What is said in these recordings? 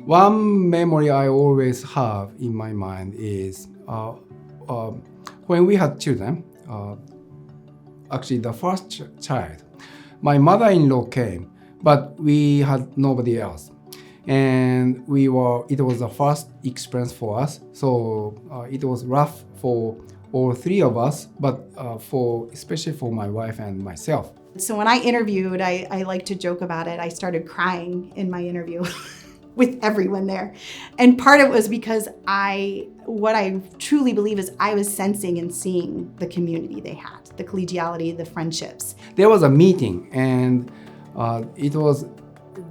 One memory I always have in my mind is when we had children, actually the first child, my mother-in-law came, but we had nobody else. And it was the first experience for us. So it was rough for all three of us, but especially for my wife and myself. So when I interviewed, I like to joke about it. I started crying in my interview with everyone there. And part of it was because what I truly believe is I was sensing and seeing the community they had, the collegiality, the friendships. There was a meeting, and it was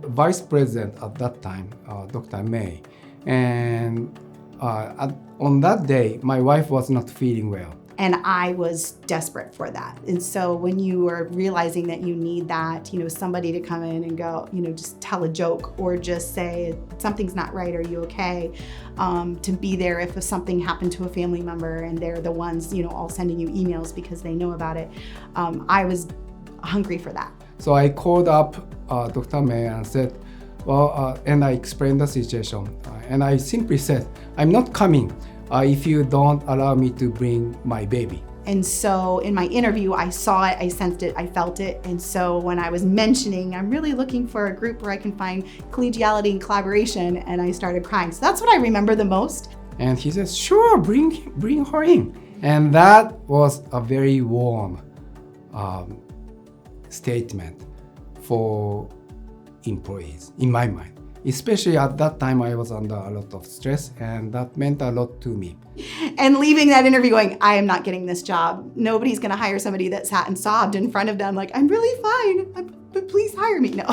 Vice President at that time, Dr. May. And on that day, my wife was not feeling well. And I was desperate for that. And so when you are realizing that you need that, somebody to come in and go, just tell a joke or just say, something's not right, are you okay? To be there if something happened to a family member and they're the ones, all sending you emails because they know about it. I was hungry for that. So I called up Dr. May and said, and I explained the situation. And I simply said, I'm not coming if you don't allow me to bring my baby. And so in my interview, I saw it, I sensed it, I felt it. And so when I was mentioning, I'm really looking for a group where I can find collegiality and collaboration, and I started crying. So that's what I remember the most. And he says, sure, bring her in. And that was a very warm statement for employees, in my mind. Especially at that time, I was under a lot of stress, and that meant a lot to me. And leaving that interview going, I am not getting this job. Nobody's gonna hire somebody that sat and sobbed in front of them like, I'm really fine, but please hire me. No.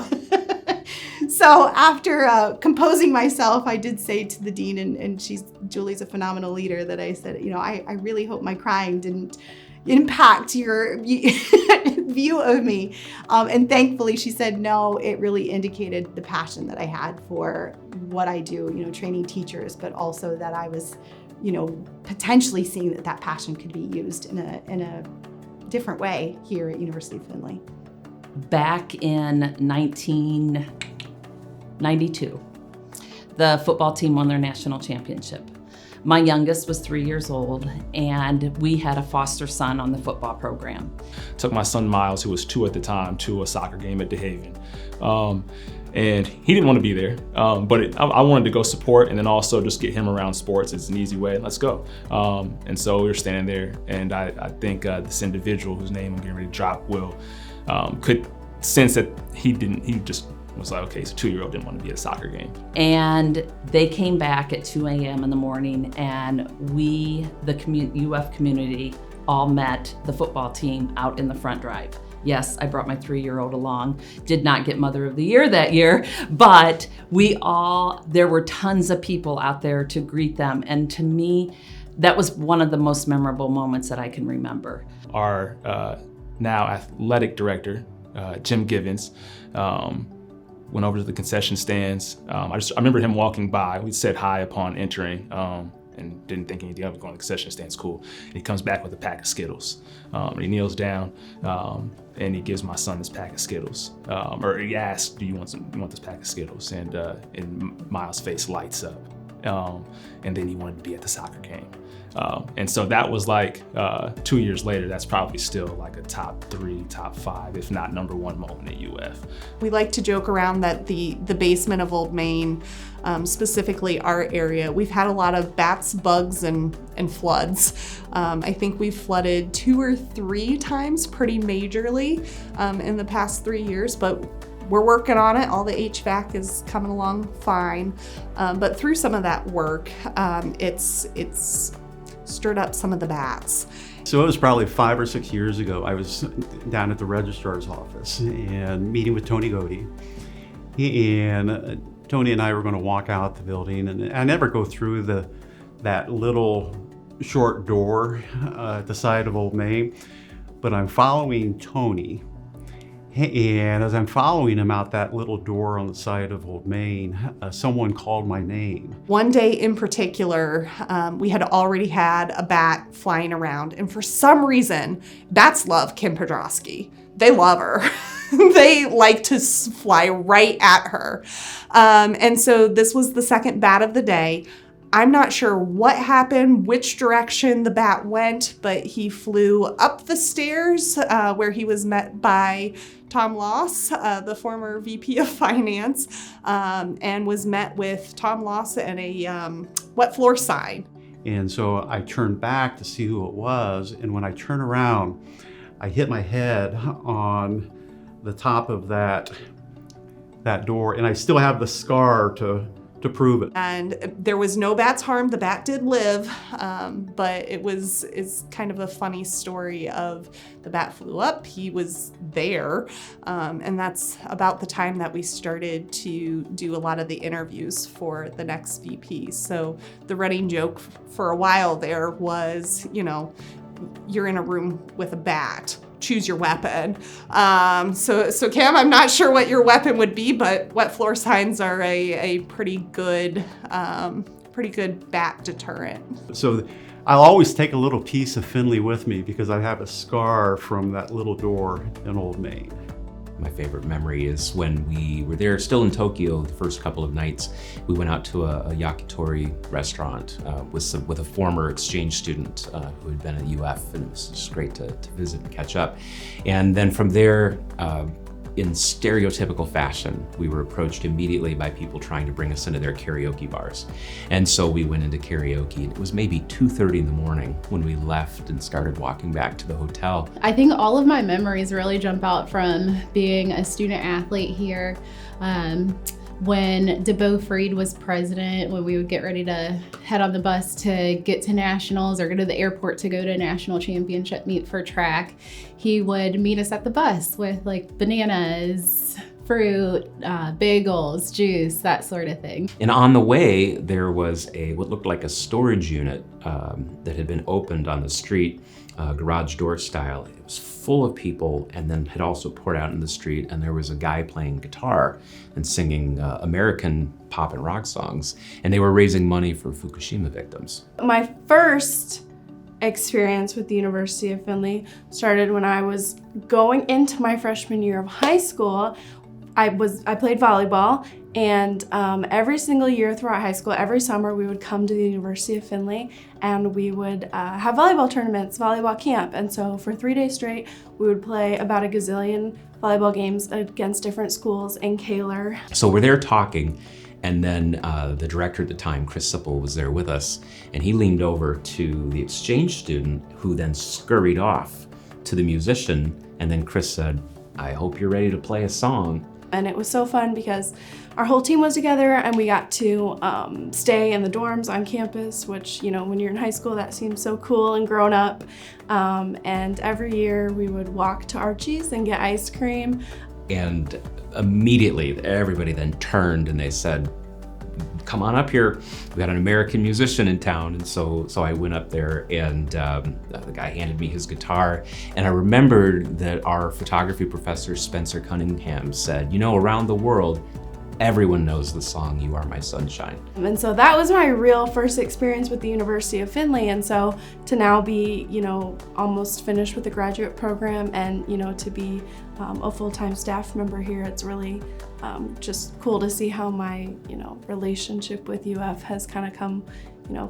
So after composing myself, I did say to the dean, and Julie's a phenomenal leader, that I said, I really hope my crying didn't impact your view of me. And thankfully she said, no, it really indicated the passion that I had for what I do, training teachers, but also that I was, potentially seeing that passion could be used in a different way here at University of Findlay. Back in 1992, the football team won their national championship. My youngest was 3 years old, and we had a foster son on the football program. Took my son Miles, who was 2 at the time, to a soccer game at DeHaven. And he didn't want to be there, but I wanted to go support and then also just get him around sports. It's an easy way, let's go. And so we were standing there, and I think this individual whose name I'm getting ready to drop could sense that he just was like, okay, so 2-year-old didn't want to be at a soccer game. And they came back at 2 a.m. in the morning, and we, the UF community, all met the football team out in the front drive. Yes, I brought my 3-year-old along. Did not get Mother of the Year that year, but there were tons of people out there to greet them. And to me, that was one of the most memorable moments that I can remember. Our now athletic director, Jim Givens, went over to the concession stands. I remember him walking by. We said hi upon entering and didn't think anything of it, going to the concession stands, cool. And he comes back with a pack of Skittles. And he kneels down and he gives my son this pack of Skittles. Or he asks, do you want this pack of Skittles? And Miles' face lights up. And then he wanted to be at the soccer game. And so that was like 2 years later, that's probably still like a top 3, top 5, if not number 1 moment at UF. We like to joke around that the basement of Old Main, specifically our area, we've had a lot of bats, bugs, and floods. I think we've flooded 2 or 3 times pretty majorly in the past 3 years, but we're working on it. All the HVAC is coming along fine. But through some of that work, it's stirred up some of the bats. So it was probably 5 or 6 years ago. I was down at the registrar's office and meeting with Tony Godey. And Tony and I were going to walk out the building, and I never go through that little short door at the side of Old Main, but I'm following Tony. And as I'm following him out that little door on the side of Old Main, someone called my name. One day in particular, we had already had a bat flying around, and for some reason, bats love Kim Podrosky. They love her. They like to fly right at her. And so this was the second bat of the day. I'm not sure what happened, which direction the bat went, but he flew up the stairs where he was met by Tom Loss, the former VP of Finance, and was met with Tom Loss and a wet floor sign. And so I turned back to see who it was, and when I turned around, I hit my head on the top of that door, and I still have the scar to prove it. And there was no bats harmed. The bat did live, but it's kind of a funny story of the bat flew up, he was there, and that's about the time that we started to do a lot of the interviews for the next VP. So the running joke for a while there was, you're in a room with a bat, choose your weapon. So Cam, I'm not sure what your weapon would be, but wet floor signs are a pretty good bat deterrent. So I'll always take a little piece of Findlay with me because I have a scar from that little door in Old Main. My favorite memory is when we were there, still in Tokyo, the first couple of nights. We went out to a yakitori restaurant with a former exchange student who had been at UF, and it was just great to visit and catch up. And then from there, in stereotypical fashion, we were approached immediately by people trying to bring us into their karaoke bars. And so we went into karaoke, and it was maybe 2:30 in the morning when we left and started walking back to the hotel. I think all of my memories really jump out from being a student athlete here. When DeBow Freed was president, when we would get ready to head on the bus to get to nationals or go to the airport to go to a national championship meet for track, he would meet us at the bus with like bananas, fruit, bagels, juice, that sort of thing. And on the way, there was what looked like a storage unit that had been opened on the street, garage door style. It was full of people, and then had also poured out in the street, and there was a guy playing guitar and singing American pop and rock songs, and they were raising money for Fukushima victims. My first experience with the University of Findlay started when I was going into my freshman year of high school. I played volleyball, and every single year throughout high school, every summer, we would come to the University of Findlay and we would have volleyball tournaments, volleyball camp. And so for 3 days straight, we would play about a gazillion volleyball games against different schools in Kaler. So we're there talking, and then the director at the time, Chris Sipple, was there with us, and he leaned over to the exchange student, who then scurried off to the musician, and then Chris said, "I hope you're ready to play a song." And it was so fun because our whole team was together, and we got to stay in the dorms on campus, which, when you're in high school, that seems so cool and grown up. And every year we would walk to Archie's and get ice cream. And immediately everybody then turned and they said, "Come on up here. We got an American musician in town." And so I went up there, and the guy handed me his guitar. And I remembered that our photography professor, Spencer Cunningham, said, around the world, everyone knows the song "You Are My Sunshine." And so that was my real first experience with the University of Findlay. And so to now be, almost finished with the graduate program and, to be a full-time staff member here, it's really just cool to see how my, relationship with UF has kind of come,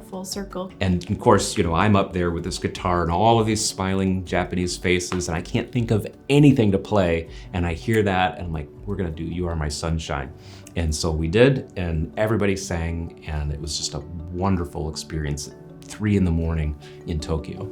full circle. And of course, I'm up there with this guitar and all of these smiling Japanese faces, and I can't think of anything to play. And I hear that, and I'm like, we're gonna do "You Are My Sunshine." And so we did, and everybody sang, and it was just a wonderful experience at 3 in the morning in Tokyo.